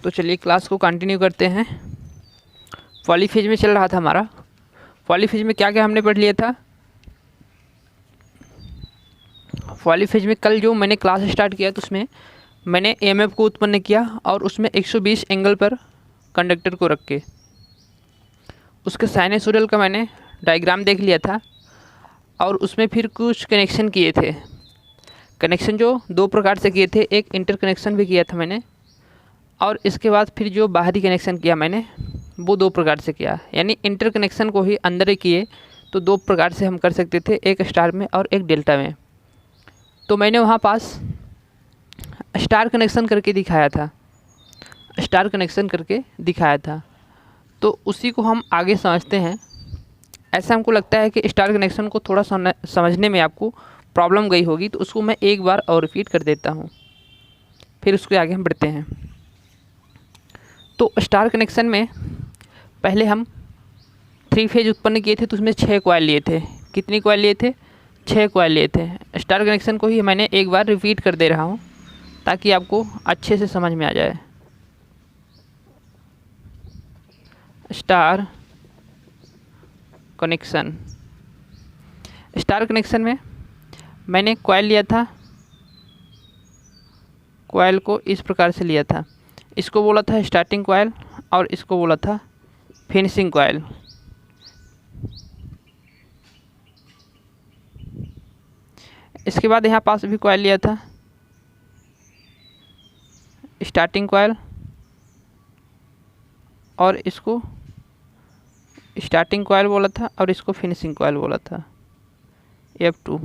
तो चलिए क्लास को कंटिन्यू करते हैं। पॉलीफेज में चल रहा था हमारा। पॉलीफेज में क्या क्या हमने पढ़ लिया था। पॉलीफेज में कल जो मैंने क्लास स्टार्ट किया तो उसमें मैंने ईएमएफ को उत्पन्न किया और उसमें 120 एंगल पर कंडक्टर को रख के उसके साइनसोइडल का मैंने डायग्राम देख लिया था और उसमें फिर कुछ कनेक्शन किए थे। कनेक्शन जो दो प्रकार से किए थे, एक इंटर कनेक्शन भी किया था मैंने और इसके बाद फिर जो बाहरी कनेक्शन किया मैंने वो दो प्रकार से किया। यानी इंटर कनेक्शन को ही अंदर ही किए तो दो प्रकार से हम कर सकते थे, एक स्टार में और एक डेल्टा में। तो मैंने वहाँ पास स्टार कनेक्शन करके दिखाया था, स्टार कनेक्शन करके दिखाया था। तो उसी को हम आगे समझते हैं। ऐसा हमको लगता है कि स्टार कनेक्शन को थोड़ा समझने में आपको प्रॉब्लम गई होगी, तो उसको मैं एक बार और रिपीट कर देता हूँ, फिर उसके आगे हम बढ़ते हैं। तो स्टार कनेक्शन में पहले हम 3 फेज उत्पन्न किए थे तो उसमें 6 कॉइल लिए थे। कितनी कॉइल लिए थे? 6 कॉइल लिए थे। स्टार कनेक्शन को ही मैंने एक बार रिपीट कर दे रहा हूँ ताकि आपको अच्छे से समझ में आ जाए। स्टार कनेक्शन, स्टार कनेक्शन में मैंने कॉइल लिया था, कॉइल को इस प्रकार से लिया था। इसको बोला था स्टार्टिंग कॉइल और इसको बोला था फिनिशिंग कॉइल। इसके बाद यहाँ पास भी कॉइल लिया था, स्टार्टिंग कॉइल और इसको स्टार्टिंग कॉइल बोला था और इसको फिनिशिंग कॉइल बोला था, F2।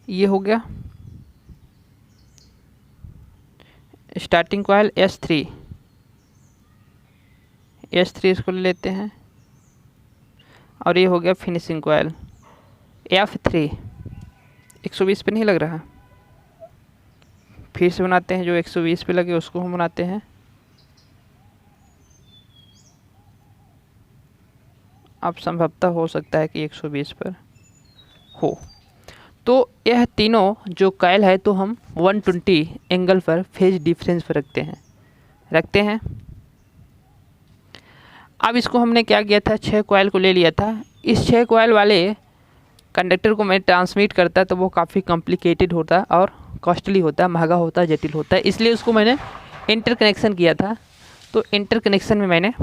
ये हो गया स्टार्टिंग कॉइल S3। S3 इसको ले लेते हैं और ये हो गया फिनिशिंग कॉइल F3। 120 पे नहीं लग रहा, फिर से बनाते हैं। जो 120 पे लगे उसको हम बनाते हैं। अब संभवतः हो सकता है कि 120 पर हो। तो यह तीनों जो कॉइल है तो हम 120 एंगल पर फेज डिफरेंस पर रखते हैं। अब इसको हमने क्या किया था, 6 कॉइल को ले लिया था। इस 6 कॉइल वाले कंडक्टर को मैं ट्रांसमिट करता तो वो काफ़ी कॉम्प्लिकेटेड होता और कॉस्टली होता, महंगा होता, जटिल होता है। इसलिए उसको मैंने इंटर कनेक्शन किया था। तो इंटर कनेक्शन में मैंने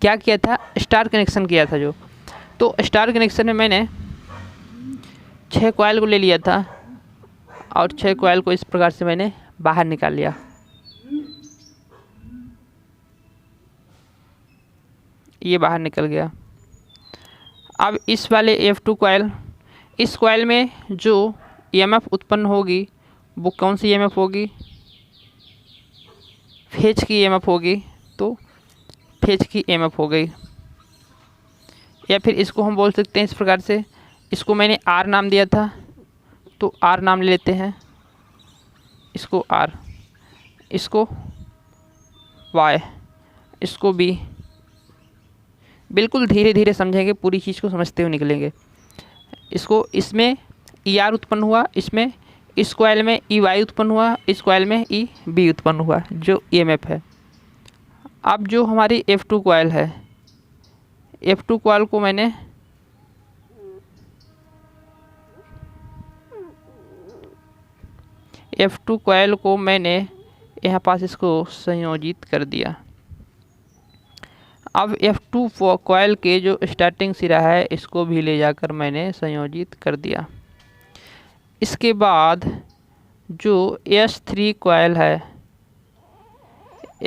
क्या किया था, स्टार कनेक्शन किया था जो। तो स्टार कनेक्शन में मैंने 6 कॉइल को ले लिया था और 6 कॉइल को इस प्रकार से मैंने बाहर निकाल लिया। ये बाहर निकल गया। अब इस वाले F2 कॉइल, इस कॉइल में जो EMF उत्पन्न होगी वो कौन सी EMF होगी? फेज की EMF होगी। तो फेज की EMF हो गई, या फिर इसको हम बोल सकते हैं इस प्रकार से। इसको मैंने R नाम दिया था तो R नाम ले लेते हैं, इसको R, इसको Y, इसको B। बिल्कुल धीरे धीरे समझेंगे, पूरी चीज़ को समझते हुए निकलेंगे। इसको इसमें ER उत्पन्न हुआ, इसमें इस कॉइल में EY उत्पन्न हुआ, इस कॉइल में EB उत्पन्न हुआ जो EMF है। अब जो हमारी F2 कॉइल है, F2 कॉइल को मैंने F2 कॉइल को मैंने यहाँ पास इसको संयोजित कर दिया। अब F2 कॉइल के जो स्टार्टिंग सिरा है इसको भी ले जाकर मैंने संयोजित कर दिया। इसके बाद जो S3 कॉइल है,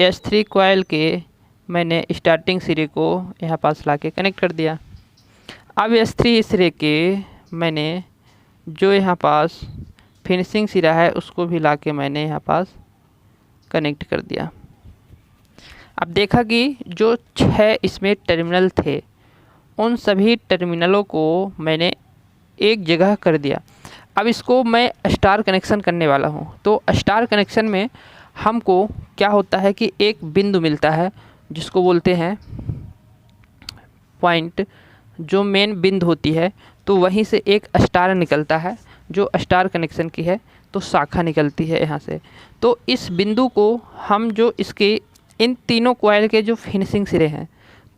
S3 कॉइल के मैंने स्टार्टिंग सिरे को यहाँ पास लाके कनेक्ट कर दिया। अब S3 सिरे के मैंने जो यहाँ पास फिनिशिंग सिरा है उसको भी लाके मैंने यहाँ पास कनेक्ट कर दिया। अब देखा कि जो 6 इसमें टर्मिनल थे उन सभी टर्मिनलों को मैंने एक जगह कर दिया। अब इसको मैं स्टार कनेक्शन करने वाला हूँ। तो स्टार कनेक्शन में हमको क्या होता है कि एक बिंदु मिलता है जिसको बोलते हैं पॉइंट जो मेन बिंद होती है तो वहीं से एक स्टार निकलता है, जो स्टार कनेक्शन की है तो शाखा निकलती है यहाँ से। तो इस बिंदु को हम जो इसके इन तीनों कॉइल के जो फिनिशिंग सिरे हैं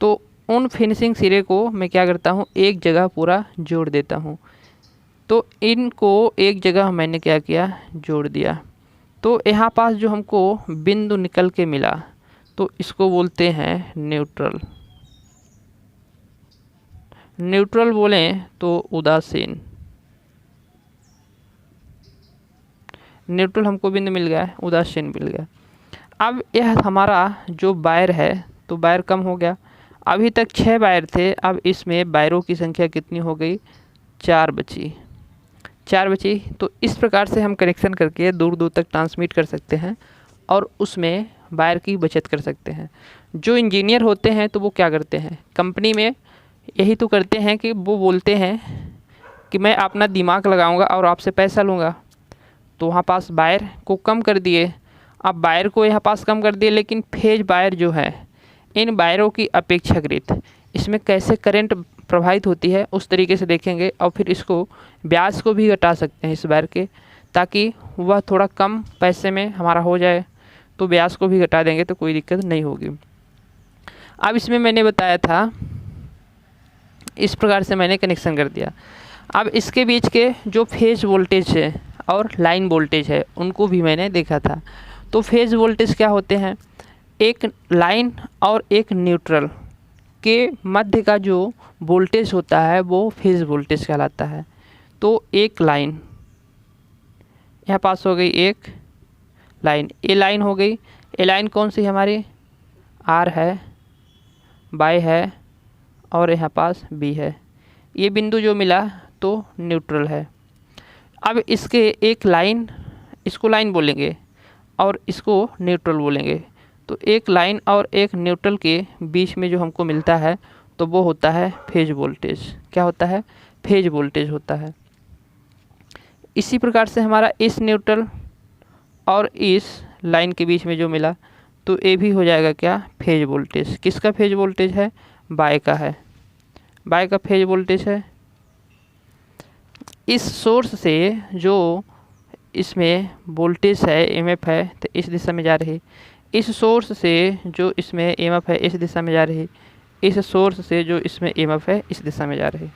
तो उन फिनिशिंग सिरे को मैं क्या करता हूँ, एक जगह पूरा जोड़ देता हूँ। तो इनको एक जगह मैंने क्या किया, जोड़ दिया। तो यहाँ पास जो हमको बिंदु निकल के मिला तो इसको बोलते हैं न्यूट्रल। न्यूट्रल बोलें तो उदासीन। न्यूट्रल हमको बिंदु मिल गया, उदासीन मिल गया। अब यह हमारा जो वायर है तो वायर कम हो गया। अभी तक 6 वायर थे, अब इसमें वायरों की संख्या कितनी हो गई, 4 बची। 4 बची। तो इस प्रकार से हम कनेक्शन करके दूर दूर तक ट्रांसमिट कर सकते हैं और उसमें वायर की बचत कर सकते हैं। जो इंजीनियर होते हैं तो वो क्या करते हैं, कंपनी में यही तो करते हैं कि वो बोलते हैं कि मैं अपना दिमाग लगाऊंगा और आपसे पैसा लूँगा। तो वहाँ पास वायर को कम कर दिए। अब वायर को यहाँ पास कम कर दिए, लेकिन फेज वायर जो है इन वायरों की अपेक्षाकृत इसमें कैसे करंट प्रवाहित होती है उस तरीके से देखेंगे और फिर इसको ब्याज को भी घटा सकते हैं इस वायर के, ताकि वह थोड़ा कम पैसे में हमारा हो जाए। तो ब्याज को भी घटा देंगे तो कोई दिक्कत नहीं होगी। अब इसमें मैंने बताया था इस प्रकार से मैंने कनेक्शन कर दिया। अब इसके बीच के जो फेज वोल्टेज है और लाइन वोल्टेज है उनको भी मैंने देखा था। तो फेज वोल्टेज क्या होते हैं, एक लाइन और एक न्यूट्रल के मध्य का जो वोल्टेज होता है वो फेज वोल्टेज कहलाता है। तो एक लाइन यहाँ पास हो गई, एक लाइन, ए लाइन हो गई। ए लाइन कौन सी हमारी, आर है, बाई है और यहाँ पास बी है। ये बिंदु जो मिला तो न्यूट्रल है। अब इसके एक लाइन, इसको लाइन बोलेंगे और इसको न्यूट्रल बोलेंगे। तो एक लाइन और एक न्यूट्रल के बीच में जो हमको मिलता है तो वो होता है फेज वोल्टेज। क्या होता है, फेज वोल्टेज होता है। इसी प्रकार से हमारा इस न्यूट्रल और इस लाइन के बीच में जो मिला तो ये भी हो जाएगा क्या, फेज वोल्टेज। किसका फेज वोल्टेज है, बाय का है, बाय का फेज वोल्टेज है। इस सोर्स से जो इसमें वोल्टेज है एमएफ है तो इस दिशा में जा रही, इस सोर्स से जो इसमें एमएफ है इस दिशा में जा रही, इस सोर्स से जो इसमें एमएफ है इस दिशा में जा रही।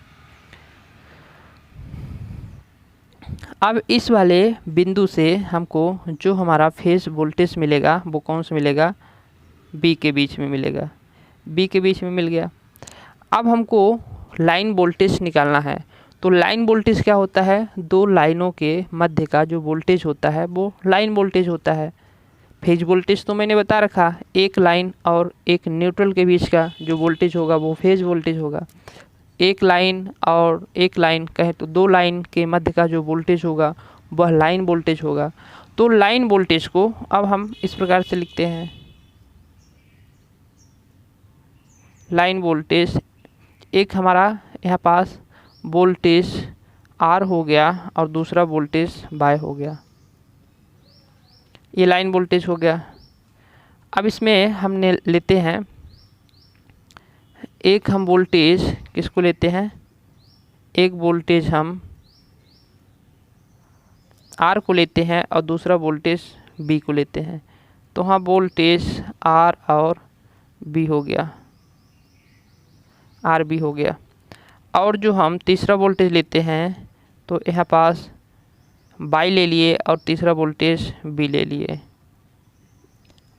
अब इस वाले बिंदु से हमको जो हमारा फेज वोल्टेज मिलेगा वो कौन सा मिलेगा, बी के बीच में मिलेगा, बी के बीच में मिल गया। अब हमको लाइन वोल्टेज निकालना है। तो लाइन वोल्टेज क्या होता है, दो लाइनों के मध्य का जो वोल्टेज होता है वो लाइन वोल्टेज होता है। फेज वोल्टेज तो मैंने बता रखा, एक लाइन और एक न्यूट्रल के बीच का जो वोल्टेज होगा वो फेज वोल्टेज होगा। एक लाइन और एक लाइन कहें तो दो लाइन के मध्य का जो वोल्टेज होगा वह लाइन वोल्टेज होगा। तो लाइन वोल्टेज को अब हम इस प्रकार से लिखते हैं, लाइन वोल्टेज, एक हमारा यहाँ पास वोल्टेज आर हो गया और दूसरा वोल्टेज वाई हो गया, ये लाइन वोल्टेज हो गया। अब इसमें हमने लेते हैं एक हम वोल्टेज किसको लेते हैं, एक वोल्टेज हम आर को लेते हैं और दूसरा वोल्टेज बी को लेते हैं। तो हाँ वोल्टेज आर और बी हो गया, आर बी हो गया। और जो हम तीसरा वोल्टेज लेते हैं तो यहाँ पास बाई ले लिए और तीसरा वोल्टेज बी ले लिए,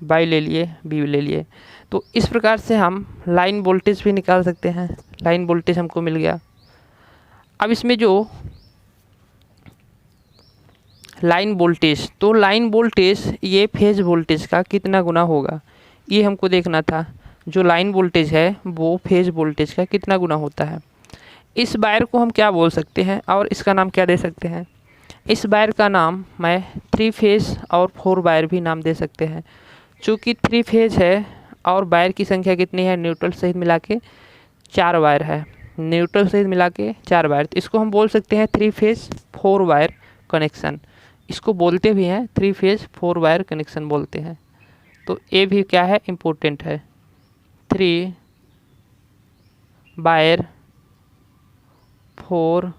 बाई ले लिए बी ले लिए। तो इस प्रकार से हम लाइन वोल्टेज भी निकाल सकते हैं। लाइन वोल्टेज हमको मिल गया। अब इसमें जो लाइन वोल्टेज, तो लाइन वोल्टेज ये फेज वोल्टेज का कितना गुना होगा ये हमको देखना था। जो लाइन वोल्टेज है वो फेज वोल्टेज का कितना गुना होता है। इस वायर को हम क्या बोल सकते हैं और इसका नाम क्या दे सकते हैं, इस वायर का नाम मैं 3 फेज और 4 वायर भी नाम दे सकते हैं। चूँकि 3 फेज है और वायर की संख्या कितनी है, न्यूट्रल सहित मिला के 4 वायर है, न्यूट्रल सहित मिला के 4 वायर। तो इसको हम बोल सकते हैं 3 फेज 4 वायर कनेक्शन। इसको बोलते भी हैं 3 फेज 4 वायर कनेक्शन बोलते हैं। तो ये भी क्या है, इम्पोर्टेंट है, 3 वायर 4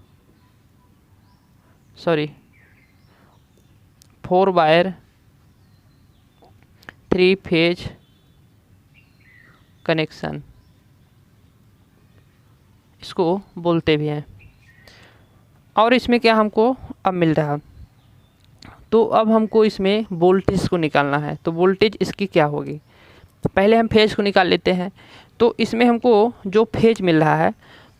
वायर 3 फेज कनेक्शन, इसको बोलते भी हैं। और इसमें क्या हमको अब मिल रहा, तो अब हमको इसमें वोल्टेज को निकालना है। तो वोल्टेज इसकी क्या होगी, पहले हम फेज को निकाल लेते हैं। तो इसमें हमको जो फेज मिल रहा है,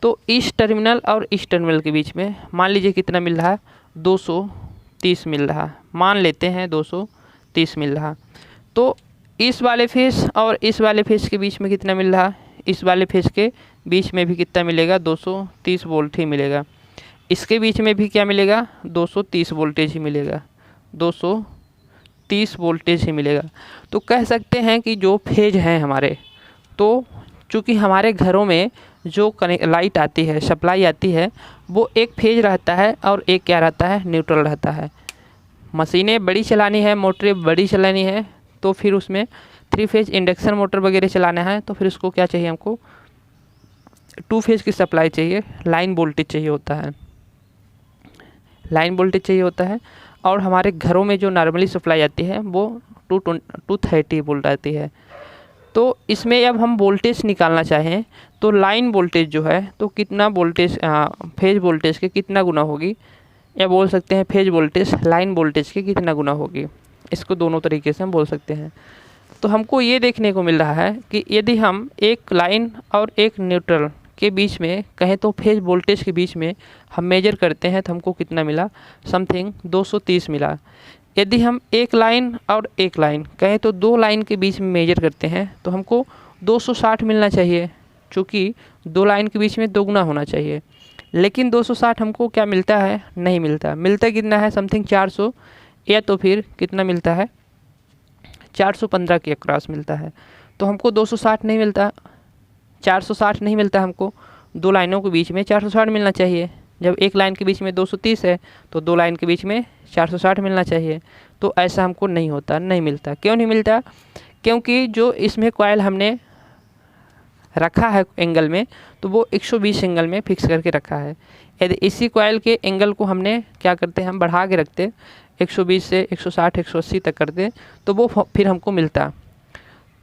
तो इस टर्मिनल और इस टर्मिनल के बीच में मान लीजिए कितना मिल रहा है, 230 मिल रहा, मान लेते हैं 230 मिल रहा। तो इस वाले फेज और इस वाले फेज के बीच में कितना मिल रहा, इस वाले फेज के बीच में भी कितना मिलेगा, 230 वोल्ट ही मिलेगा। इसके बीच में भी क्या मिलेगा, 230 वोल्टेज ही मिलेगा, 230 वोल्टेज ही मिलेगा। तो कह सकते हैं कि जो फेज हैं हमारे, तो चूँकि हमारे घरों में जो लाइट आती है, सप्लाई आती है, वो एक फेज रहता है और एक क्या रहता है, न्यूट्रल रहता है। मशीनें बड़ी चलानी है, मोटरें बड़ी चलानी है, तो फिर उसमें 3 फेज इंडक्शन मोटर वगैरह चलाना है, तो फिर उसको क्या चाहिए, हमको 2 फेज की सप्लाई चाहिए, लाइन वोल्टेज चाहिए होता है, लाइन वोल्टेज चाहिए होता है। और हमारे घरों में जो नॉर्मली सप्लाई आती है वो 230 वोल्ट आती है। तो इसमें अब हम वोल्टेज निकालना चाहें तो लाइन वोल्टेज जो है, तो कितना वोल्टेज फेज वोल्टेज के कितना गुना होगी, या बोल सकते हैं फेज वोल्टेज लाइन वोल्टेज के कितना गुना होगी। इसको दोनों तरीके से हम बोल सकते हैं। तो हमको ये देखने को मिल रहा है कि यदि हम एक लाइन और एक न्यूट्रल के बीच में कहें, तो फेज वोल्टेज के बीच में हम मेजर करते हैं, तो हमको कितना मिला, समथिंग 230 मिला। यदि हम एक लाइन और एक लाइन कहें, तो 2 लाइन के बीच में मेजर करते हैं, तो हमको 260 मिलना चाहिए, चूँकि 2 लाइन के बीच में 2 गुना होना चाहिए। लेकिन 260 हमको क्या मिलता है, नहीं मिलता। मिलता कितना है, समथिंग 400, या तो फिर कितना मिलता है, 415 के क्रॉस मिलता है। तो हमको 260 नहीं मिलता, 460 नहीं मिलता हमको। 2 लाइनों के बीच में 460 मिलना चाहिए। जब एक लाइन के बीच में 230 है, तो 2 लाइन के बीच में 460 मिलना चाहिए। तो ऐसा हमको नहीं होता, नहीं मिलता। क्यों नहीं मिलता, क्योंकि जो इसमें कॉइल हमने रखा है एंगल में, तो वो 120 एंगल में फिक्स करके रखा है। यदि इसी कॉइल के एंगल को हमने क्या करते हैं, हम बढ़ा के रखते, 120 से 160 180 तक करते, तो वो फिर हमको मिलता।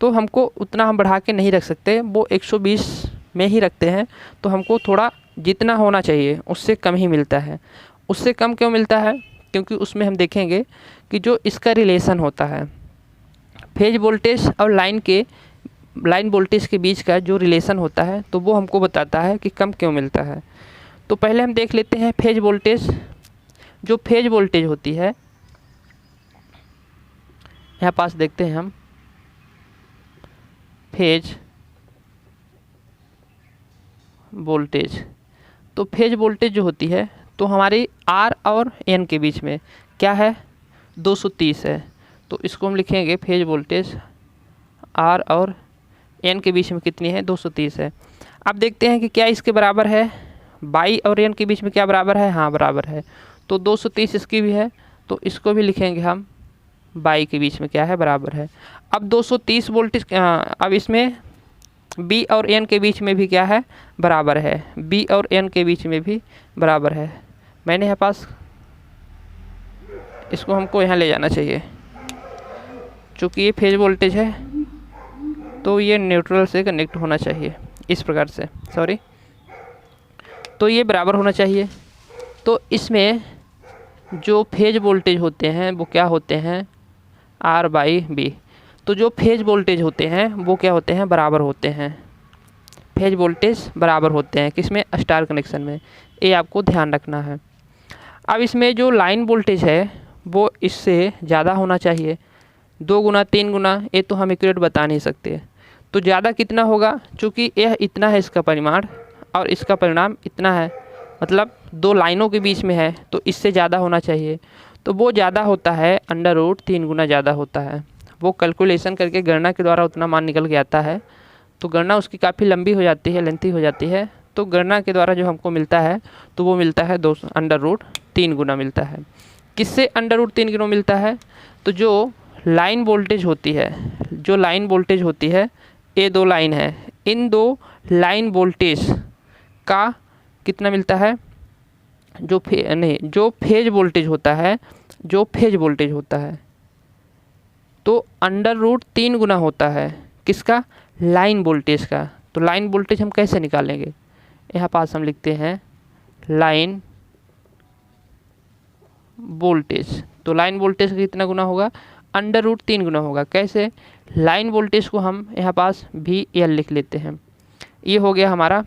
तो हमको उतना हम बढ़ा के नहीं रख सकते, वो 120 में ही रखते हैं। तो हमको थोड़ा जितना होना चाहिए उससे कम ही मिलता है। उससे कम क्यों मिलता है, क्योंकि उसमें हम देखेंगे कि जो इसका रिलेशन होता है फेज वोल्टेज और लाइन वोल्टेज के बीच का जो रिलेशन होता है, तो वो हमको बताता है कि कम क्यों मिलता है। तो पहले हम देख लेते हैं फेज वोल्टेज। जो फेज वोल्टेज होती है, यहाँ पास देखते हैं हम, फेज वोल्टेज। तो फेज वोल्टेज जो होती है, तो हमारी आर और एन के बीच में क्या है, 230 है। तो इसको हम लिखेंगे फेज वोल्टेज आर और एन के बीच में कितनी है, 230 है। अब देखते हैं कि क्या इसके बराबर है, बाई और एन के बीच में क्या बराबर है, हाँ बराबर है। तो 230 इसकी भी है, तो इसको भी लिखेंगे हम बाई के बीच में क्या है, बराबर है। अब 230 वोल्टेज, अब इसमें बी और एन के बीच में भी क्या है, बराबर है। बी और एन के बीच में भी बराबर है। मैंने यहाँ पास इसको हमको यहाँ ले जाना चाहिए, चूँकि ये फेज वोल्टेज है, तो ये न्यूट्रल से कनेक्ट होना चाहिए इस प्रकार से, सॉरी। तो ये बराबर होना चाहिए। तो इसमें जो फेज वोल्टेज होते हैं वो क्या होते हैं, आर बाई बी। तो जो फेज वोल्टेज होते हैं वो क्या होते हैं, बराबर होते हैं। फेज वोल्टेज बराबर होते हैं किसमें, स्टार कनेक्शन में। ये आपको ध्यान रखना है। अब इसमें जो लाइन वोल्टेज है वो इससे ज़्यादा होना चाहिए, 2 गुना 3 गुना, ये तो हम एक्यूरेट बता नहीं सकते। तो ज़्यादा कितना होगा, चूँकि यह इतना है इसका परिमाण और इसका परिणाम इतना है, मतलब 2 लाइनों के बीच में है, तो इससे ज़्यादा होना चाहिए। तो वो ज़्यादा होता है √3 गुना ज़्यादा होता है। वो कैलकुलेशन करके गणना के द्वारा उतना मान निकल के आता है। तो गणना उसकी काफ़ी लंबी हो जाती है, लेंथी हो जाती है। तो गणना के द्वारा जो हमको मिलता है, तो वो मिलता है √3 गुना मिलता है। किससे √3 गुना मिलता है, तो जो लाइन वोल्टेज होती है, जो लाइन वोल्टेज होती है, ये 2 लाइन है, इन 2 लाइन वोल्टेज का कितना मिलता है, जो फेज वोल्टेज होता है, जो फेज वोल्टेज होता है तो √3 गुना होता है किसका, लाइन वोल्टेज का। तो लाइन वोल्टेज हम कैसे निकालेंगे, यहाँ पास हम लिखते हैं लाइन वोल्टेज। तो लाइन वोल्टेज का कितना गुना होगा, √3 गुना होगा। कैसे, लाइन वोल्टेज को हम यहाँ पास VL लिख लेते हैं। ये हो गया हमारा,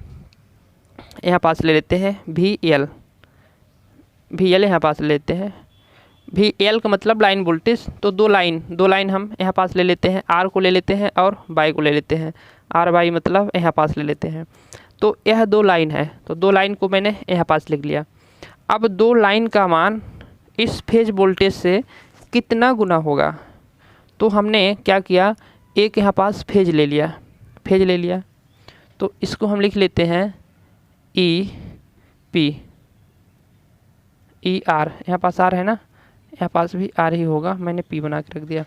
यहाँ पास ले लेते हैं VL यहाँ पास ले लेते हैं। VL का मतलब लाइन वोल्टेज। तो दो लाइन हम यहाँ पास ले लेते हैं, R को ले लेते हैं और Y को ले लेते हैं। RY मतलब यहाँ पास ले लेते हैं। तो यह दो लाइन है, तो दो लाइन को मैंने यहाँ पास लिख लिया। अब दो लाइन का मान इस फेज वोल्टेज से कितना गुना होगा, तो हमने क्या किया, एक यहाँ पास फेज ले लिया। तो इसको हम लिख लेते हैं EP, ER, यहाँ पास R है ना, यहाँ पास भी R ही होगा, मैंने P बना के रख दिया।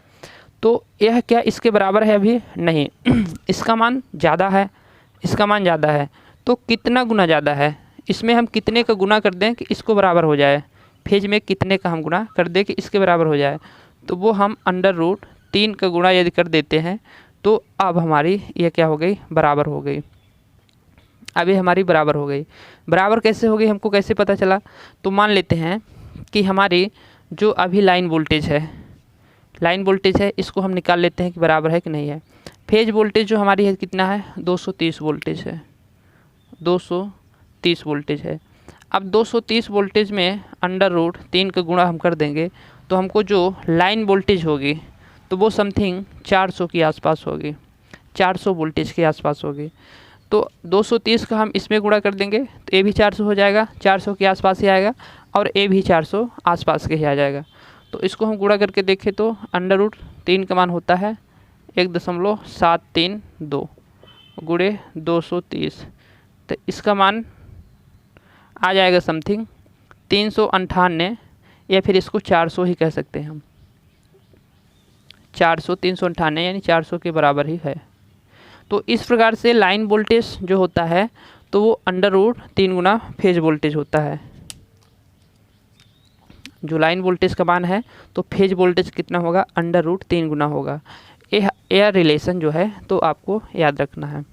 तो यह क्या इसके बराबर है, अभी नहीं इसका मान ज़्यादा है, तो कितना गुना ज़्यादा है, इसमें हम कितने का गुना कर दें कि इसको बराबर हो जाए, फेज में कितने का हम गुना कर दें कि इसके बराबर हो जाए। तो वो हम √3 का गुणा यदि कर देते हैं तो अब हमारी ये क्या हो गई, बराबर हो गई। अभी हमारी बराबर हो गई। बराबर कैसे हो गई, हमको कैसे पता चला, तो मान लेते हैं कि हमारी जो अभी लाइन वोल्टेज है इसको हम निकाल लेते हैं कि बराबर है कि नहीं है। फेज वोल्टेज जो हमारी है कितना है, 230 वोल्टेज है, 230 वोल्टेज है। अब 230 वोल्टेज में √3 का गुणा हम कर देंगे तो हमको जो लाइन वोल्टेज होगी तो वो समथिंग 400 के आसपास होगी, 400 वोल्टेज के आसपास होगी। तो 230 का हम इसमें गुणा कर देंगे तो ये भी 400 हो जाएगा, 400 के आसपास ही आएगा, और ये भी 400 आसपास के ही आ जाएगा। तो इसको हम गुणा करके देखें तो √3 का मान होता है 1.732 गुणे 230, तो इसका मान आ जाएगा समथिंग 398, या फिर इसको 400 ही कह सकते हैं हम, 398 यानी 400 के बराबर ही है। तो इस प्रकार से लाइन वोल्टेज जो होता है तो वो √3 गुना फेज वोल्टेज होता है। जो लाइन वोल्टेज का मान है तो फेज वोल्टेज कितना होगा, √3 गुना होगा। यह रिलेशन जो है तो आपको याद रखना है।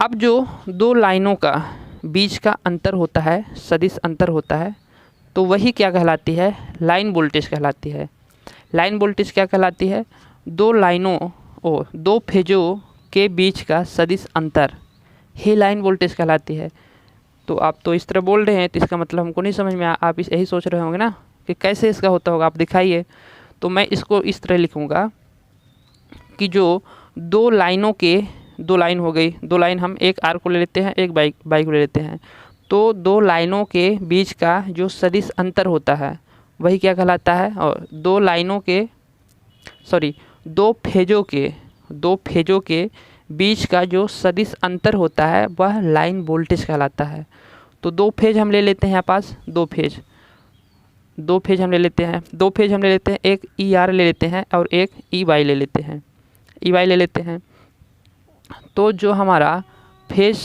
अब जो दो लाइनों का बीच का अंतर होता है, सदिश अंतर होता है, तो वही क्या कहलाती है, लाइन वोल्टेज कहलाती है। लाइन वोल्टेज क्या कहलाती है, दो फेजों के बीच का सदिश अंतर ही लाइन वोल्टेज कहलाती है। तो आप तो इस तरह बोल रहे हैं तो इसका मतलब हमको नहीं समझ में आप यही सोच रहे होंगे ना कि कैसे इसका होता होगा, आप दिखाइए। तो मैं इसको इस तरह लिखूँगा कि जो दो लाइन हो गई, दो लाइन हम एक R को ले लेते हैं, एक बाई को ले लेते हैं। तो दो लाइनों के बीच का जो सदिश अंतर होता है वही क्या कहलाता है, और दो फेजों के बीच का जो सदिश अंतर होता है वह लाइन वोल्टेज कहलाता है। तो दो फेज हम ले लेते हैं, यहाँ पास दो फेज हम ले लेते हैं, एक ER ले लेते हैं और एक EY ले लेते हैं। तो जो हमारा फेज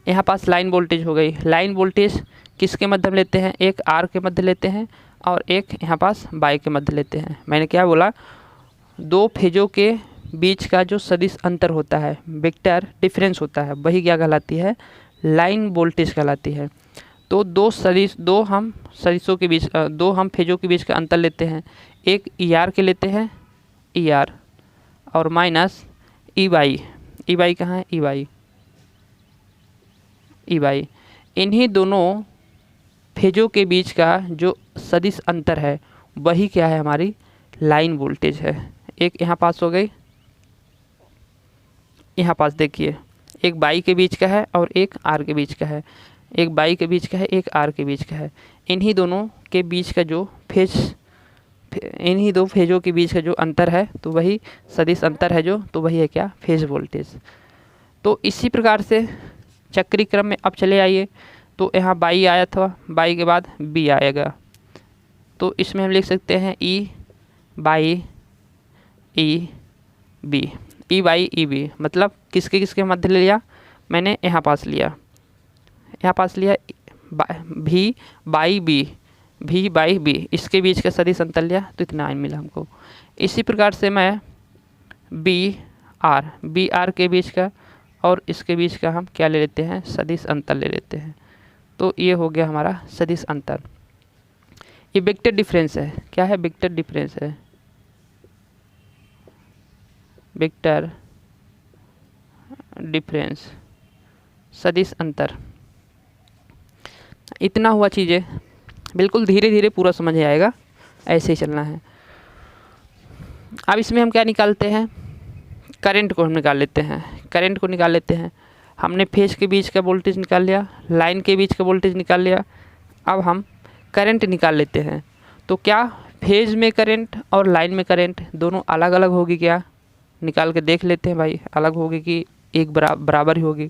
यहाँ पास लाइन वोल्टेज हो गई, लाइन वोल्टेज किसके मध्य में लेते हैं, एक R के मध्य लेते हैं और एक यहाँ पास Y के मध्य लेते हैं। मैंने क्या बोला, दो फेजों के बीच का जो सदिश अंतर होता है, वेक्टर डिफरेंस होता है, वही क्या कहलाती है, लाइन वोल्टेज कहलाती है। तो दो हम फेजों के बीच का अंतर लेते हैं, एक ER के लेते हैं, ER और माइनस EY कहाँ है, EY। इन्हीं दोनों फेजों के बीच का जो सदिश अंतर है वही क्या है, हमारी लाइन वोल्टेज है। एक यहाँ पास हो गई, यहाँ पास देखिए एक बाई के बीच का है और एक R के बीच का है, एक बाई के बीच का है, एक R के बीच का है। इन्हीं दोनों के बीच का जो इन्हीं दो फेजों के बीच का जो अंतर है तो वही सदिश अंतर है जो, तो वही है क्या, फेज वोल्टेज। तो इसी प्रकार से चक्री क्रम में अब चले आइए। तो यहाँ बाई आया था, बाई के बाद B आएगा, तो इसमें हम लिख सकते हैं EY EB, मतलब किसके मध्य ले लिया, मैंने यहाँ पास लिया यहाँ पास लिया भी बाई बी, भी बाई बी, इसके बीच का सदिश अंतर लिया तो इतना मिला हमको। इसी प्रकार से मैं बी आर के बीच का और इसके बीच का हम क्या ले लेते हैं, सदिश अंतर ले लेते हैं। तो ये हो गया हमारा सदिश अंतर। ये वेक्टर डिफरेंस है। क्या है? वेक्टर डिफरेंस है, वेक्टर डिफरेंस, सदिश अंतर। इतना हुआ चीज़ें, बिल्कुल धीरे धीरे पूरा समझ आएगा, ऐसे ही चलना है। अब इसमें हम क्या निकालते हैं, करंट को हम निकाल लेते हैं। करंट को निकाल लेते हैं। हमने फेज के बीच का वोल्टेज निकाल लिया, लाइन के बीच का वोल्टेज निकाल लिया। अब हम करंट निकाल लेते हैं। तो क्या फेज में करंट और लाइन में करंट दोनों अलग अलग होगी क्या? निकाल के देख लेते हैं भाई, अलग होगी कि एक बराबर ही होगी।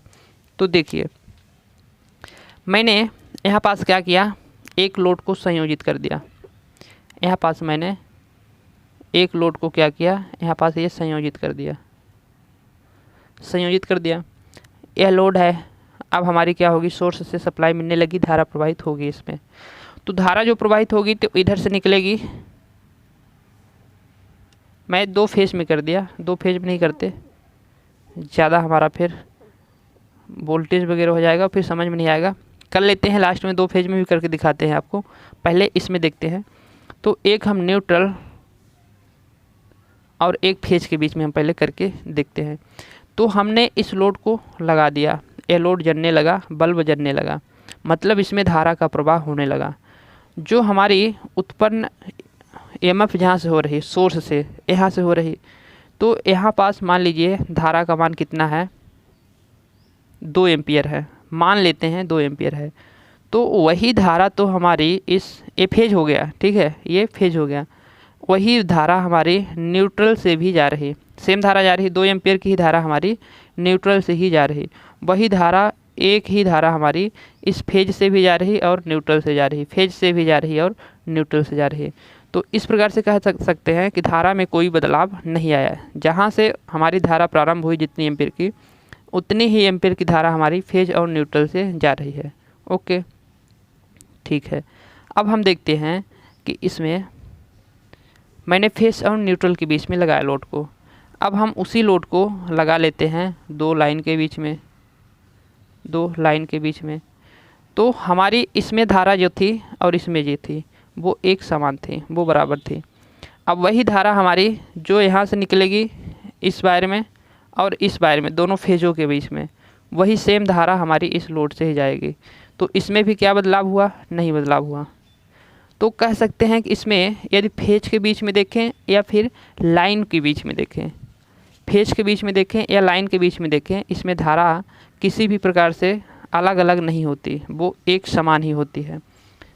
तो देखिए, मैंने यहाँ पास क्या किया, एक लोड को संयोजित कर दिया। यहाँ पास मैंने एक लोड को क्या किया, यहाँ पास ये संयोजित कर दिया, संयोजित कर दिया। यह लोड है। अब हमारी क्या होगी, सोर्स से सप्लाई मिलने लगी, धारा प्रवाहित होगी इसमें। तो धारा जो प्रवाहित होगी तो इधर से निकलेगी। मैं 2 फेज में कर दिया, 2 फेज में नहीं करते, ज़्यादा हमारा फिर वोल्टेज वगैरह हो जाएगा, फिर समझ में नहीं आएगा। कर लेते हैं लास्ट में 2 फेज में भी करके दिखाते हैं आपको। पहले इसमें देखते हैं। तो एक हम न्यूट्रल और एक फेज के बीच में हम पहले करके देखते हैं। तो हमने इस लोड को लगा दिया, ये लोड जलने लगा, बल्ब जलने लगा, मतलब इसमें धारा का प्रवाह होने लगा। जो हमारी उत्पन्न EMF जहाँ से हो रही, सोर्स से यहाँ से हो रही, तो यहाँ पास मान लीजिए धारा का मान कितना है, 2 एम्पियर है, मान लेते हैं 2 एम्पियर है। तो वही धारा तो हमारी ये फेज हो गया, ठीक है, ये फेज हो गया। वही धारा हमारी न्यूट्रल से भी जा रही, सेम धारा जा रही, 2 एम्पियर की ही धारा हमारी न्यूट्रल से ही जा रही। वही धारा, एक ही धारा हमारी इस फेज से भी जा रही और न्यूट्रल से जा रही, फेज से भी जा रही और न्यूट्रल से जा रही। तो इस प्रकार से कह सकते हैं कि धारा में कोई बदलाव नहीं आया है। जहाँ से हमारी धारा प्रारंभ हुई जितनी एम्पियर की, उतनी ही एम्पियर की धारा हमारी फेज और न्यूट्रल से जा रही है। ओके, ठीक है। अब हम देखते हैं कि इसमें मैंने फेज और न्यूट्रल के बीच में लगाया लोड को। अब हम उसी लोड को लगा लेते हैं 2 लाइन के बीच में, 2 लाइन के बीच में। तो हमारी इसमें धारा जो थी और इसमें जो थी वो एक समान थी, वो बराबर थी। अब वही धारा हमारी जो यहाँ से निकलेगी इस वायर में और इस वायर में, दोनों फेजों के बीच में, वही सेम धारा हमारी इस लोड से ही जाएगी। तो इसमें भी क्या बदलाव हुआ? नहीं बदलाव हुआ। तो कह सकते हैं कि इसमें यदि फेज के बीच में देखें या फिर लाइन के बीच में देखें, फेज के बीच में देखें या लाइन के बीच में देखें, इसमें धारा किसी भी प्रकार से अलग अलग नहीं होती, वो एक समान ही होती है।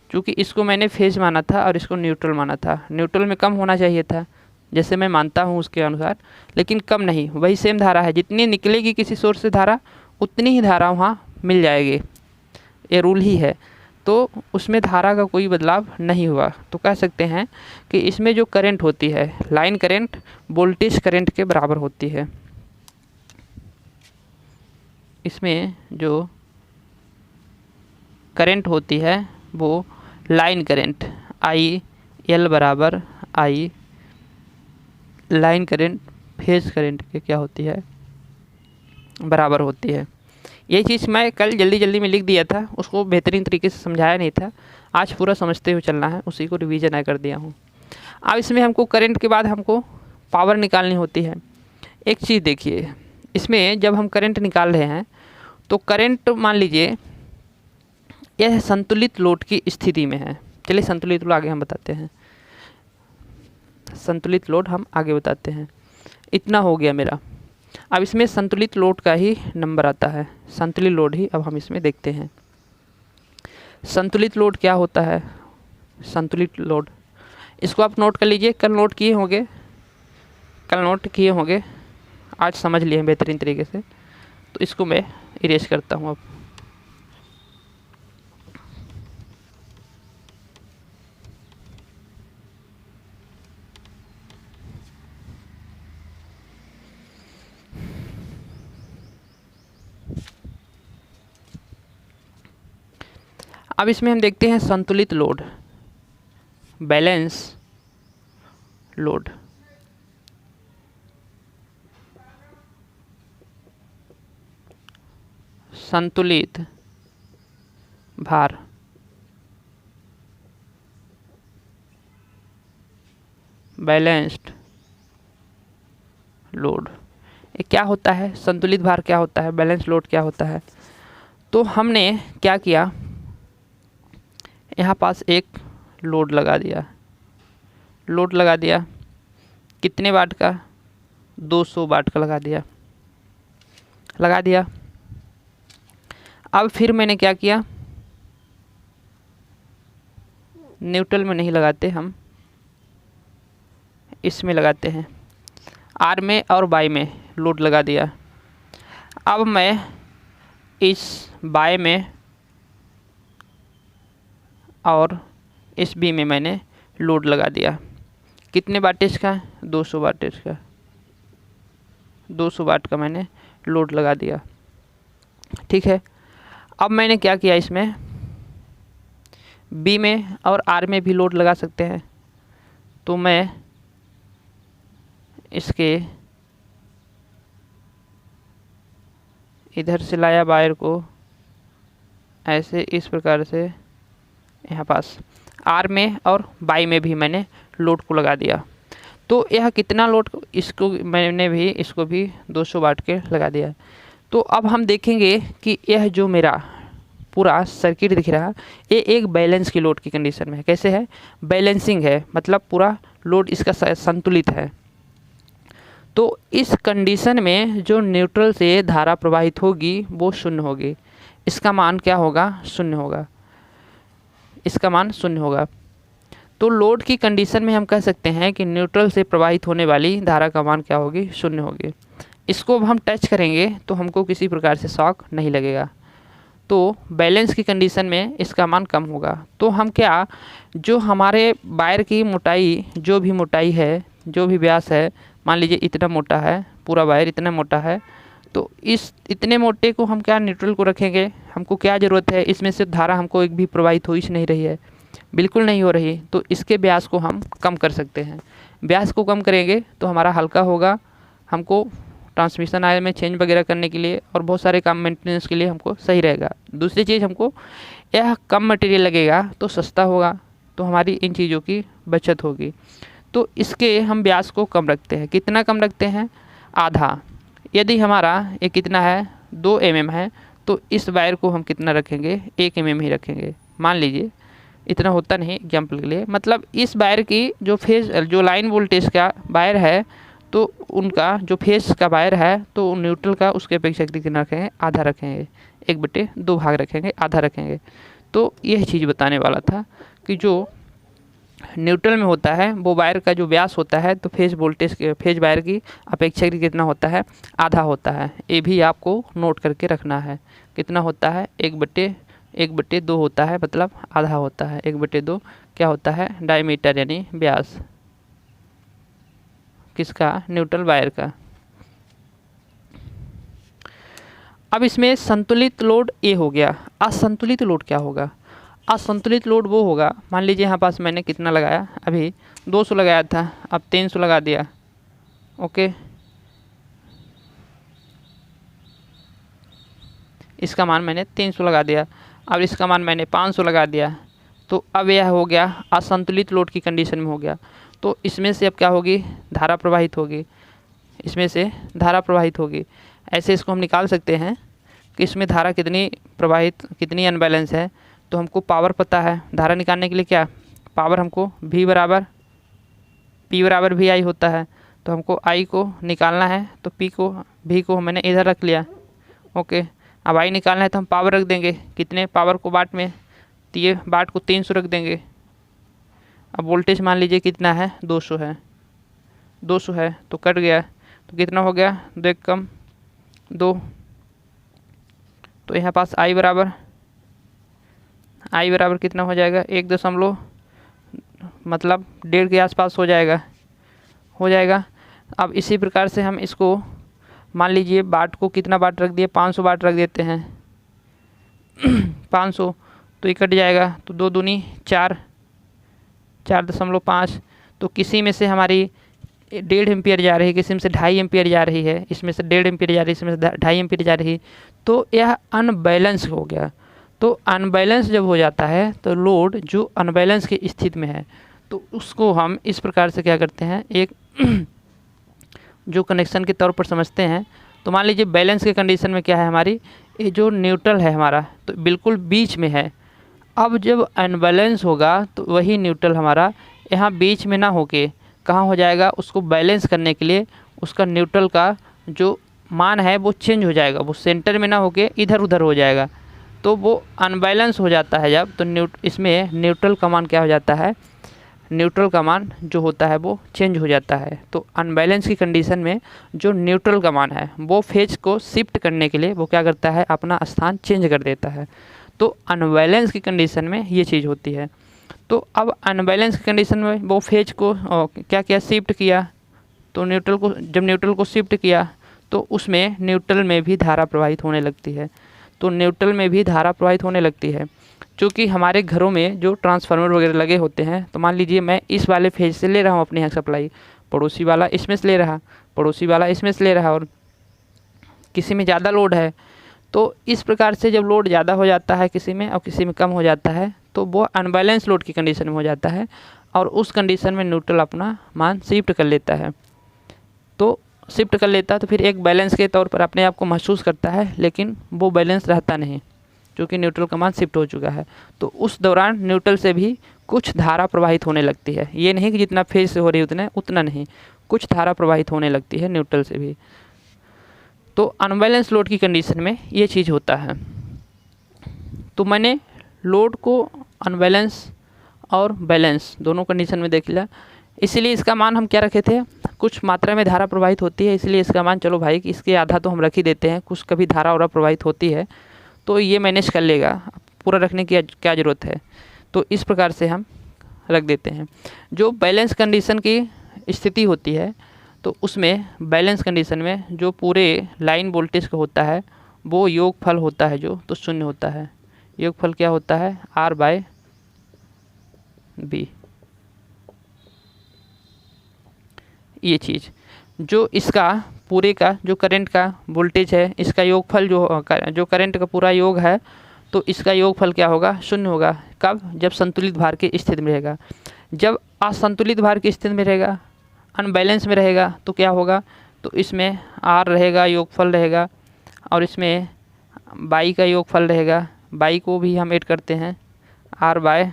क्योंकि इसको मैंने फेज माना था और इसको न्यूट्रल माना था। न्यूट्रल में कम होना चाहिए था, जैसे मैं मानता हूँ उसके अनुसार, लेकिन कम नहीं, वही सेम धारा है। जितनी निकलेगी किसी सोर्स से धारा, उतनी ही धारा वहाँ मिल जाएगी, ये रूल ही है। तो उसमें धारा का कोई बदलाव नहीं हुआ। तो कह सकते हैं कि इसमें जो करंट होती है, लाइन करंट वोल्टेज करंट के बराबर होती है। इसमें जो करंट होती है वो लाइन करंट IL बराबर I, line current phase current के क्या होती है, बराबर होती है। ये चीज़ मैं कल जल्दी में लिख दिया था, उसको बेहतरीन तरीके से समझाया नहीं था। आज पूरा समझते हुए चलना है, उसी को रिवीजन मैं कर दिया हूँ। अब इसमें हमको करंट के बाद हमको पावर निकालनी होती है। एक चीज़ देखिए, इसमें जब हम करंट निकाल रहे हैं तो करंट मान लीजिए यह संतुलित लोड की स्थिति में है। चलिए संतुलित लोड आगे हम बताते हैं, संतुलित लोड हम आगे बताते हैं। इतना हो गया मेरा। अब इसमें संतुलित लोड का ही नंबर आता है, संतुलित लोड ही अब हम इसमें देखते हैं। संतुलित लोड क्या होता है? संतुलित लोड, इसको आप नोट कर लीजिए, कल नोट किए होंगे, कल नोट किए होंगे, आज समझ लिए हैं बेहतरीन तरीके से। तो इसको मैं इरेज करता हूँ अब। अब इसमें हम देखते हैं संतुलित लोड, बैलेंस लोड। संतुलित भार, बैलेंस्ड लोड। ये क्या होता है? संतुलित भार क्या होता है? बैलेंस लोड क्या होता है? तो हमने क्या किया, यहाँ पास एक लोड लगा दिया, लोड लगा दिया कितने वाट का? 200 वाट का लगा दिया। अब फिर मैंने क्या किया, न्यूट्रल में नहीं लगाते हम, इसमें लगाते हैं, आर में और बाई में लोड लगा दिया। अब मैं इस बाय में और इस बी में मैंने लोड लगा दिया। कितने वाटेज का? 200 वाटेज का, 200 वाट का मैंने लोड लगा दिया। ठीक है, अब मैंने क्या किया, इसमें बी में और आर में भी लोड लगा सकते हैं, तो मैं इसके इधर से लाया वायर को ऐसे, इस प्रकार से यहाँ पास आर में और बाई में भी मैंने लोड को लगा दिया। तो यह कितना लोड, इसको मैंने भी, इसको भी 200 वाट के लगा दिया। तो अब हम देखेंगे कि यह जो मेरा पूरा सर्किट दिख रहा है, ये एक बैलेंस की लोड की कंडीशन में है। कैसे है? बैलेंसिंग है, मतलब पूरा लोड इसका संतुलित है। तो इस कंडीशन में जो न्यूट्रल से धारा प्रवाहित होगी वो शून्य होगी। इसका मान क्या होगा? शून्य होगा। इसका मान शून्य होगा। तो लोड की कंडीशन में हम कह सकते हैं कि न्यूट्रल से प्रवाहित होने वाली धारा का मान क्या होगी? शून्य होगी। इसको अब हम टच करेंगे तो हमको किसी प्रकार से शॉक नहीं लगेगा। तो बैलेंस की कंडीशन में इसका मान कम होगा। तो हम क्या, जो हमारे वायर की मोटाई, जो भी मोटाई है, जो भी व्यास है, मान लीजिए इतना मोटा है, पूरा वायर इतना मोटा है, तो इस इतने मोटे को हम क्या न्यूट्रल को रखेंगे। हमको क्या ज़रूरत है, इसमें से धारा हमको एक भी प्रवाहित हो ही नहीं रही है, बिल्कुल नहीं हो रही, तो इसके व्यास को हम कम कर सकते हैं। व्यास को कम करेंगे तो हमारा हल्का होगा, हमको ट्रांसमिशन आयल में चेंज वगैरह करने के लिए और बहुत सारे काम मेंटेनेंस के लिए हमको सही रहेगा। दूसरी चीज़, हमको यह कम मटेरियल लगेगा तो सस्ता होगा, तो हमारी इन चीज़ों की बचत होगी। तो इसके हम व्यास को कम रखते हैं। कितना कम रखते हैं? आधा। यदि हमारा ये कितना है, 2 mm है, तो इस वायर को हम कितना रखेंगे? 1 mm ही रखेंगे। मान लीजिए इतना होता नहीं, एग्जाम्पल के लिए, मतलब इस वायर की जो फेज, जो लाइन वोल्टेज का वायर है, तो उनका जो फेज का वायर है, तो न्यूट्रल का उसके अपेक्षा कितना रखेंगे? आधा रखेंगे। 1/2 भाग रखेंगे, आधा रखेंगे। तो यह चीज़ बताने वाला था कि जो न्यूट्रल में होता है वो वायर का जो व्यास होता है, तो फेज वोल्टेज के, फेज वायर की अपेक्षा कितना होता है? आधा होता है। ये भी आपको नोट करके रखना है। कितना होता है? 1/2 होता है, मतलब आधा होता है। 1/2 क्या होता है? डायमीटर, यानी व्यास किसका? न्यूट्रल वायर का। अब इसमें संतुलित लोड ये हो गया। असंतुलित लोड क्या होगा? असंतुलित लोड वो होगा, मान लीजिए यहाँ पास मैंने कितना लगाया, अभी 200 लगाया था, अब 300 लगा दिया। ओके, इसका मान मैंने 300 लगा दिया। अब इसका मान मैंने 500 लगा दिया। तो अब यह हो गया असंतुलित लोड की कंडीशन में हो गया। तो इसमें से अब क्या होगी? धारा प्रवाहित होगी, इसमें से धारा प्रवाहित होगी। ऐसे इसको हम निकाल सकते हैं कि इसमें धारा कितनी प्रवाहित, कितनी अनबैलेंस है। तो हमको पावर पता है, धारा निकालने के लिए क्या पावर, हमको P बराबर VI होता है। तो हमको I को निकालना है, तो V को मैंने इधर रख लिया। ओके, अब I निकालना है तो हम पावर रख देंगे, कितने पावर को वाट में, तो ये वाट को 300 रख देंगे। अब वोल्टेज मान लीजिए कितना है? 200 है, 200 है, तो कट गया, तो कितना हो गया? 2 कम 2। तो यहाँ पास I बराबर कितना हो जाएगा? 1 मतलब 1.5 के आसपास हो जाएगा। अब इसी प्रकार से हम इसको, मान लीजिए वाट को कितना वाट रख दिए? 500 वाट रख देते हैं। 500, तो ये कट जाएगा, तो 2 दूनी 4, 4.5। तो किसी में से हमारी 1.5 एम्पियर जा रही है, किसी में से 2.5 एम्पियर जा रही है, इसमें से 1.5 एम्पियर जा रही है, इसमें से 2.5 एम्पियर जा रही है। तो यह अनबैलेंस हो गया। तो अनबैलेंस जब हो जाता है तो लोड जो अनबैलेंस की स्थिति में है तो उसको हम इस प्रकार से क्या करते हैं, एक जो कनेक्शन के तौर पर समझते हैं। तो मान लीजिए बैलेंस के कंडीशन में क्या है, हमारी ये जो न्यूट्रल है हमारा तो बिल्कुल बीच में है। अब जब अनबैलेंस होगा तो वही न्यूट्रल हमारा यहाँ बीच में ना होके कहाँ हो जाएगा, उसको बैलेंस करने के लिए उसका न्यूट्रल का जो मान है वो चेंज हो जाएगा, वो सेंटर में ना होके इधर उधर हो जाएगा। तो वो अनबैलेंस हो जाता है जब, तो इसमें न्यूट्रल का मान क्या हो जाता है, न्यूट्रल का मान जो होता है वो चेंज हो जाता है। तो अनबैलेंस की कंडीशन में जो न्यूट्रल का मान है वो फेज को शिफ्ट करने के लिए वो क्या करता है, अपना स्थान चेंज कर देता है। तो अनबैलेंस की कंडीशन में ये चीज़ होती है। तो अब अनबैलेंस की कंडीशन में वो फेज को क्या किया, शिफ्ट किया। तो न्यूट्रल को, जब न्यूट्रल को शिफ्ट किया तो उसमें न्यूट्रल में भी धारा प्रवाहित होने लगती है। तो न्यूट्रल में भी धारा प्रवाहित होने लगती है। क्योंकि हमारे घरों में जो ट्रांसफार्मर वगैरह लगे होते हैं, तो मान लीजिए मैं इस वाले फेज से ले रहा हूँ अपने यहाँ सप्लाई, पड़ोसी वाला इसमें से ले रहा, पड़ोसी वाला इसमें से ले रहा, और किसी में ज़्यादा लोड है। तो इस प्रकार से जब लोड ज़्यादा हो जाता है किसी में और किसी में कम हो जाता है तो वो अनबैलेंस लोड की कंडीशन में हो जाता है, और उस कंडीशन में न्यूट्रल अपना मान शिफ्ट कर लेता है। तो शिफ्ट कर लेता है तो फिर एक बैलेंस के तौर पर अपने आप को महसूस करता है, लेकिन वो बैलेंस रहता नहीं क्योंकि न्यूट्रल का मान शिफ्ट हो चुका है। तो उस दौरान न्यूट्रल से भी कुछ धारा प्रवाहित होने लगती है। ये नहीं कि जितना फेज से हो रही है उतना नहीं, कुछ धारा प्रवाहित होने लगती है न्यूट्रल से भी। तो अनबैलेंस लोड की कंडीशन में ये चीज़ होता है। तो मैंने लोड को अनबैलेंस और बैलेंस दोनों कंडीशन में देख लिया। इसीलिए इसका मान हम क्या रखे थे, कुछ मात्रा में धारा प्रवाहित होती है, इसलिए इसका मान चलो भाई कि इसके आधा तो हम रख ही देते हैं, कुछ कभी धारा और प्रवाहित होती है तो ये मैनेज कर लेगा, पूरा रखने की क्या ज़रूरत है। तो इस प्रकार से हम रख देते हैं। जो बैलेंस कंडीशन की स्थिति होती है तो उसमें बैलेंस कंडीशन में जो पूरे लाइन वोल्टेज का होता है वो योगफल होता है जो, तो शून्य होता है। योगफल क्या होता है, R/B। ये चीज़ जो इसका पूरे का जो करंट का वोल्टेज है, इसका योगफल जो करंट का पूरा योग है, तो इसका योगफल क्या होगा, शून्य होगा। कब, जब संतुलित भार की स्थिति में रहेगा। जब असंतुलित भार की स्थिति में रहेगा, अनबैलेंस में रहेगा, तो क्या होगा, तो इसमें R रहेगा, योगफल रहेगा, और इसमें बाई का योगफल रहेगा। बाई को भी हम ऐड करते हैं R/,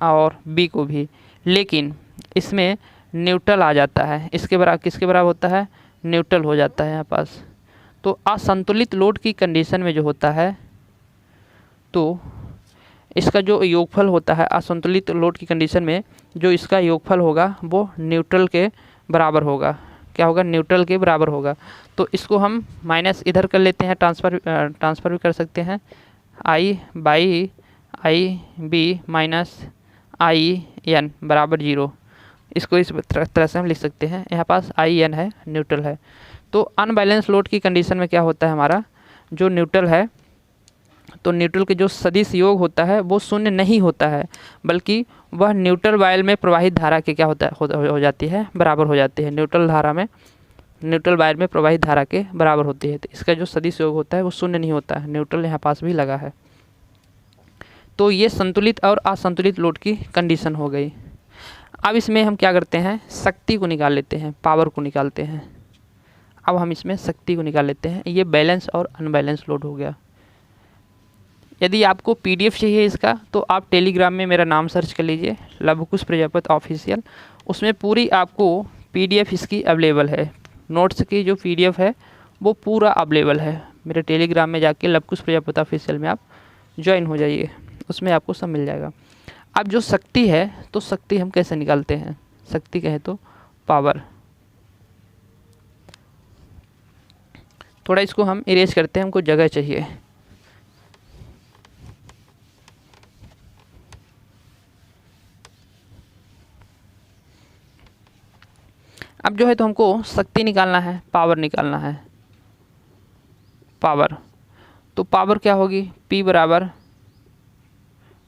और B को भी, लेकिन इसमें न्यूट्रल आ जाता है। इसके बराबर किसके बराबर होता है, न्यूट्रल हो जाता है यहाँ पास। तो असंतुलित लोड की कंडीशन में जो होता है तो इसका जो योगफल होता है, असंतुलित लोड की कंडीशन में जो इसका योगफल होगा वो न्यूट्रल के बराबर होगा। क्या होगा, न्यूट्रल के बराबर होगा। तो इसको हम माइनस इधर कर लेते हैं, ट्रांसफ़र भी कर सकते हैं, I/IB माइनस IN बराबर 0। इसको इस तरह से हम लिख सकते हैं। यहाँ पास IN है, न्यूट्रल है। तो अनबैलेंस लोड की कंडीशन में क्या होता है, हमारा जो न्यूट्रल है, तो न्यूट्रल के जो सदिश योग होता है वो शून्य नहीं होता है, बल्कि वह न्यूट्रल वायल में प्रवाहित धारा के क्या होता है, हो जाती है, बराबर हो जाती है। न्यूट्रल वायर में प्रवाहित धारा के बराबर होती है। तो इसका जो सदिश योग होता है वो शून्य नहीं होता है। न्यूट्रल यहाँ पास भी लगा है। तो ये संतुलित और असंतुलित लोड की कंडीशन हो गई। अब इसमें हम क्या करते हैं, शक्ति को निकाल लेते हैं, पावर को निकालते हैं। अब हम इसमें शक्ति को निकाल लेते हैं। ये बैलेंस और अनबैलेंस लोड हो गया। यदि आपको PDF चाहिए इसका तो आप टेलीग्राम में मेरा नाम सर्च कर लीजिए, लवकुश प्रजापति ऑफिशियल। उसमें पूरी आपको PDF इसकी अवेलेबल है। नोट्स की जो PDF है वो पूरा अवेलेबल है। मेरे टेलीग्राम में जाके लवकुश प्रजापति ऑफिशियल में आप ज्वाइन हो जाइए, उसमें आपको सब मिल जाएगा। अब जो शक्ति है, तो शक्ति हम कैसे निकालते हैं, शक्ति कहे तो पावर। थोड़ा इसको हम इरेज करते हैं, हमको जगह चाहिए। अब जो है तो हमको शक्ति निकालना है, पावर निकालना है। पावर, तो पावर क्या होगी, P बराबर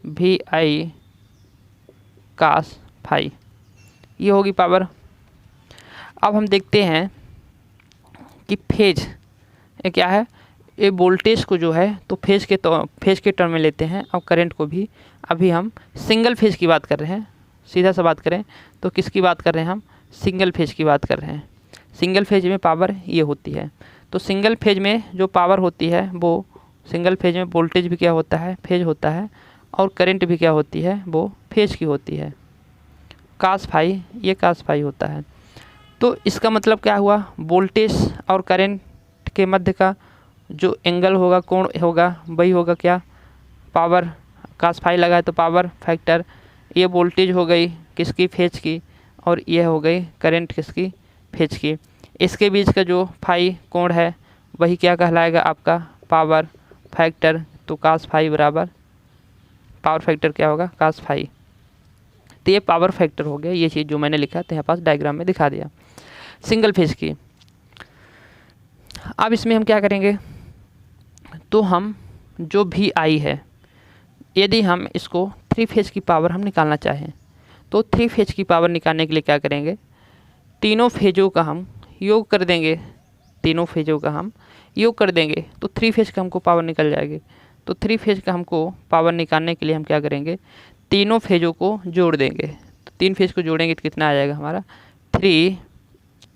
वी आई कास फाई, ये होगी पावर। अब हम देखते हैं कि फेज ये क्या है, ये वोल्टेज को जो है तो फेज के टर्म में लेते हैं और करंट को भी। अभी हम सिंगल फेज की बात कर रहे हैं, सीधा सा बात करें तो किसकी बात कर रहे हैं हम, सिंगल फेज की बात कर रहे हैं। सिंगल फेज में पावर ये होती है। तो सिंगल फेज में जो पावर होती है वो, सिंगल फेज में वोल्टेज भी क्या होता है, फेज होता है, और करंट भी क्या होती है, वो फेज की होती है। कास फाई, ये कास फाई होता है। तो इसका मतलब क्या हुआ, वोल्टेज और करंट के मध्य का जो एंगल होगा, कोण होगा, वही होगा क्या, पावर। कास फाई लगा है तो पावर फैक्टर। ये वोल्टेज हो गई किसकी, फेज की, और ये हो गई करंट किसकी, फेज की। इसके बीच का जो फाई कोण है वही क्या कहलाएगा आपका, पावर फैक्टर। तो कास फाई बराबर पावर फैक्टर क्या होगा, कास फाई। तो ये पावर फैक्टर हो गया, ये चीज़ जो मैंने लिखा था यहाँ पास डायग्राम में दिखा दिया सिंगल फेज की। अब इसमें हम क्या करेंगे, तो हम जो भी आई है, यदि हम इसको थ्री फेज की पावर हम निकालना चाहें तो थ्री फेज की पावर निकालने के लिए क्या करेंगे, तीनों फेजों का हम योग कर देंगे, तीनों फेजों का हम योग कर देंगे तो थ्री फेज का हमको पावर निकल जाएगी। तो थ्री फेज का हमको पावर निकालने के लिए हम क्या करेंगे, तीनों फेजों को जोड़ देंगे। तो तीन फेज को जोड़ेंगे तो कितना आ जाएगा हमारा, 3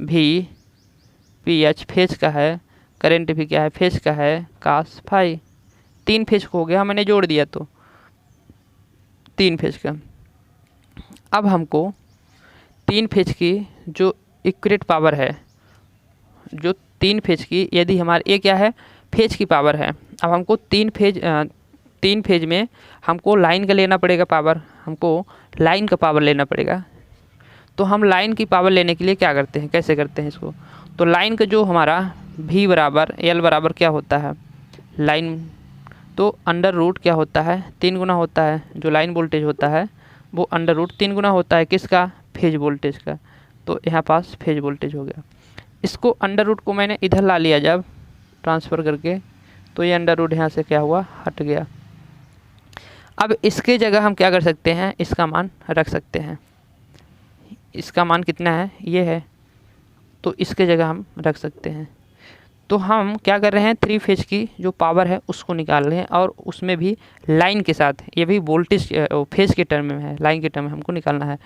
VPH फेज का है, करंट भी क्या है, फेज का है, कास फाई। तीन फेज को हो गया, मैंने जोड़ दिया तो तीन फेज का। अब हमको तीन फेज की जो इक्विवेलेंट पावर है, जो तीन फेज की, यदि हमारे ये क्या है, फेज की पावर है। अब हमको तीन फेज में हमको लाइन का लेना पड़ेगा पावर, हमको लाइन का पावर लेना पड़ेगा। तो हम लाइन की पावर लेने के लिए क्या करते हैं, कैसे करते हैं इसको, तो लाइन का जो हमारा V बराबर L बराबर क्या होता है, लाइन तो अंडर रूट क्या होता है, 3 गुना होता है। जो लाइन वोल्टेज होता है वो अंडर रूट 3 गुना होता है किसका, फेज वोल्टेज का। तो यहाँ पास फेज वोल्टेज हो गया। इसको अंडर रूट को मैंने इधर ला लिया जब ट्रांसफ़र करके, तो ये अंडर रूट यहाँ से क्या हुआ, हट गया। अब इसके जगह हम क्या कर सकते हैं, इसका मान रख सकते हैं। इसका मान कितना है, ये है, तो इसके जगह हम रख सकते हैं। तो हम क्या कर रहे हैं, थ्री फेज की जो पावर है उसको निकाल रहे हैं, और उसमें भी लाइन के साथ, ये भी वोल्टेज फेज के टर्म में है, लाइन के टर्म में हमको निकालना है।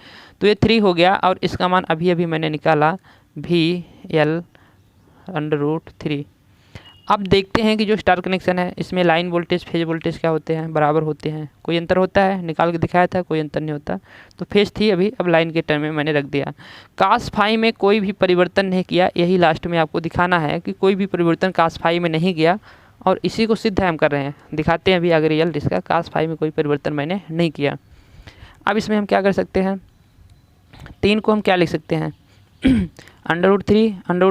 तो ये 3 हो गया, और इसका मान अभी अभी मैंने निकाला VL अंडर रूट 3। अब देखते हैं कि जो स्टार कनेक्शन है इसमें लाइन वोल्टेज फेज वोल्टेज क्या होते हैं, बराबर होते हैं। कोई अंतर होता है, निकाल के दिखाया था, कोई अंतर नहीं होता। तो फेज थी अभी, अब लाइन के टर्म में मैंने रख दिया। कास फाई में कोई भी परिवर्तन नहीं किया, यही लास्ट में आपको दिखाना है कि कोई भी परिवर्तन कास फाई में नहीं किया, और इसी को सिद्ध हम कर रहे हैं, दिखाते हैं अभी आगे रिजल्ट इसका। कास फाई में कोई परिवर्तन मैंने नहीं किया। अब इसमें हम क्या कर सकते हैं, 3 को हम क्या लिख सकते हैं अंडर रूट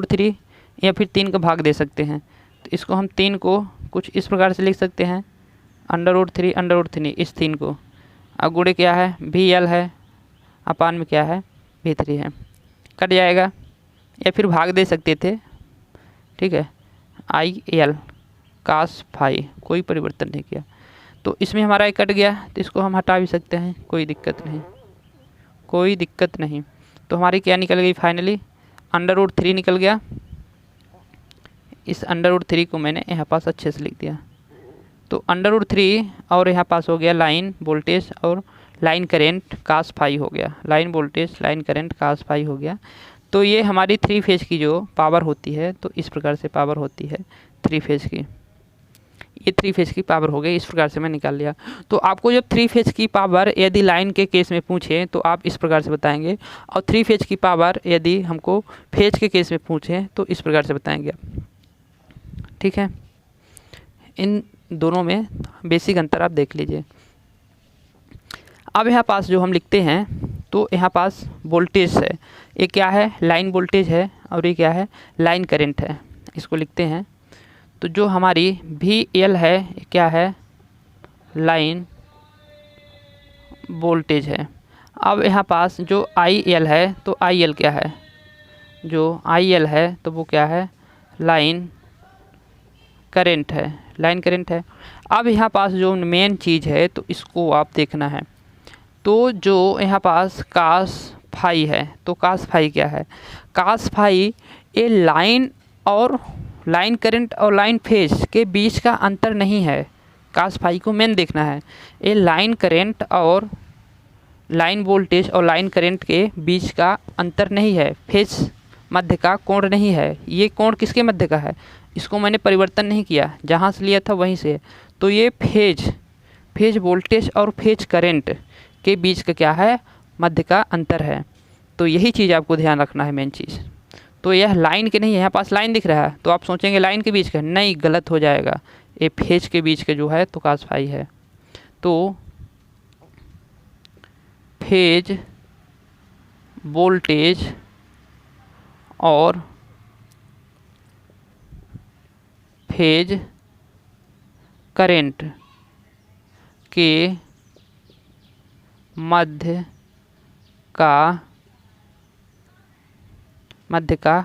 3 या फिर 3 का भाग दे सकते हैं। तो इसको हम 3 को कुछ इस प्रकार से लिख सकते हैं, अंडर रूट 3 इस 3 को, अब गुणे क्या है, VL है, अपान में क्या है, V3 है, कट जाएगा। या फिर भाग दे सकते थे, ठीक है, IL कास फाई, कोई परिवर्तन नहीं किया। तो इसमें हमारा ये कट गया, तो इसको हम हटा भी सकते हैं, कोई दिक्कत नहीं, कोई दिक्कत नहीं। तो हमारी क्या निकल गई फाइनली, अंडर रूट 3 निकल गया। इस अंडर रूट 3 को मैंने यहाँ पास अच्छे से लिख दिया। तो अंडर रूट 3 और यहाँ पास हो गया लाइन वोल्टेज और लाइन करेंट कास फाई हो गया, line voltage line current cos phi हो गया। तो ये हमारी 3 फेज की जो पावर होती है, तो इस प्रकार से पावर होती है 3 फेज की। ये 3 फेज की पावर हो गई, इस प्रकार से मैं निकाल लिया। तो आपको जब 3 फेज की पावर यदि लाइन के केस में पूछे तो आप इस प्रकार से बताएंगे, और 3 फेज की पावर यदि हमको फेज के केस में पूछे तो इस प्रकार से बताएंगे, ठीक है। इन दोनों में बेसिक अंतर आप देख लीजिए। अब यहाँ पास जो हम लिखते हैं, तो यहाँ पास वोल्टेज है, ये क्या है, लाइन वोल्टेज है, और ये क्या है, लाइन करंट है, इसको लिखते हैं। तो जो हमारी VL है, ये क्या है, लाइन वोल्टेज है। अब यहाँ पास जो IL है, तो IL क्या है, जो IL है तो वो क्या है, लाइन करेंट है, लाइन करंट है। अब यहाँ पास जो मेन चीज़ है तो इसको आप देखना है। तो जो यहाँ पास कास फाई है, तो कास फाई क्या है? कास फाई ये लाइन और लाइन करंट और लाइन फेज के बीच का अंतर नहीं है। कास फाई को मेन देखना है। ये लाइन करंट और लाइन वोल्टेज और लाइन करंट के बीच का अंतर नहीं है, फेज मध्य का कोण नहीं है। ये कोण किसके मध्य का है? इसको मैंने परिवर्तन नहीं किया, जहाँ से लिया था वहीं से। तो ये फेज वोल्टेज और फेज करंट के बीच का क्या है? मध्य का अंतर है। तो यही चीज़ आपको ध्यान रखना है, मेन चीज़। तो यह लाइन के नहीं है, यहाँ पास लाइन दिख रहा है तो आप सोचेंगे लाइन के बीच का, नहीं, गलत हो जाएगा। ये फेज के बीच का जो है तो कास फाई है। तो फेज वोल्टेज और फेज करंट के मध्य का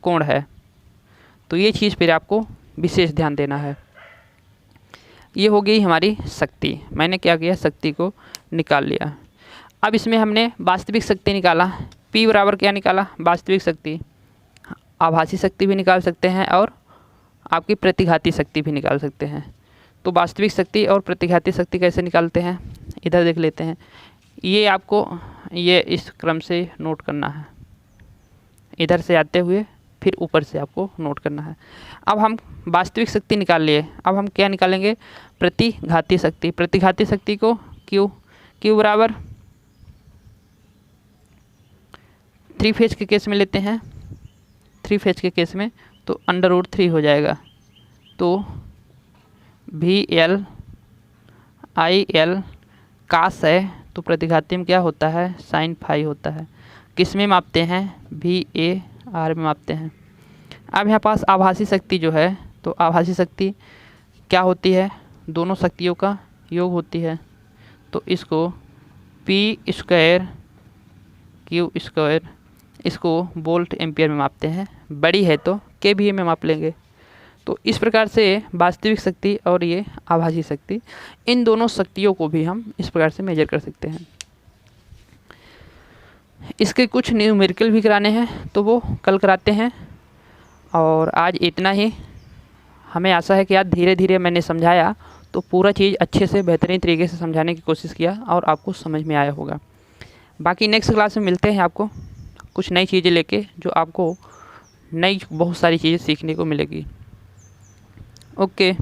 कोण है। तो ये चीज़ फिर आपको विशेष ध्यान देना है। ये हो गई हमारी शक्ति। मैंने क्या किया? शक्ति को निकाल लिया। अब इसमें हमने वास्तविक शक्ति निकाला। P बराबर क्या निकाला? वास्तविक शक्ति। आभासी शक्ति भी निकाल सकते हैं और आपकी प्रतिघाती शक्ति भी निकाल सकते हैं। तो वास्तविक शक्ति और प्रतिघाती शक्ति कैसे निकालते हैं, इधर देख लेते हैं। ये आपको ये इस क्रम से नोट करना है, इधर से आते हुए फिर ऊपर से आपको नोट करना है। अब हम वास्तविक शक्ति निकाल लिए। अब हम क्या निकालेंगे? प्रतिघाती शक्ति। प्रतिघाती शक्ति को Q बराबर 3 फेज के केस में लेते हैं। 3 फेज के केस में तो √3 हो जाएगा। तो VL IL कास है तो प्रतिघाती में क्या होता है? साइन फाई होता है। किस में मापते हैं? VAR में मापते हैं। अब यहाँ पास आभासी शक्ति जो है तो आभासी शक्ति क्या होती है? दोनों शक्तियों का योग होती है। तो इसको P² Q², इसको वोल्ट एम्पियर में मापते हैं। बड़ी है तो kVA में माप लेंगे। तो इस प्रकार से वास्तविक शक्ति और ये आभासी शक्ति, इन दोनों शक्तियों को भी हम इस प्रकार से मेजर कर सकते हैं। इसके कुछ न्यूमेरिकल भी कराने हैं तो वो कल कराते हैं। और आज इतना ही। हमें आशा है कि आज धीरे धीरे मैंने समझाया तो पूरा चीज़ अच्छे से बेहतरीन तरीके से समझाने की कोशिश किया और आपको समझ में आया होगा। बाकी नेक्स्ट क्लास में मिलते हैं आपको कुछ नई चीज़ें लेके, जो आपको नई बहुत सारी चीज़ें सीखने को मिलेगी। ओके।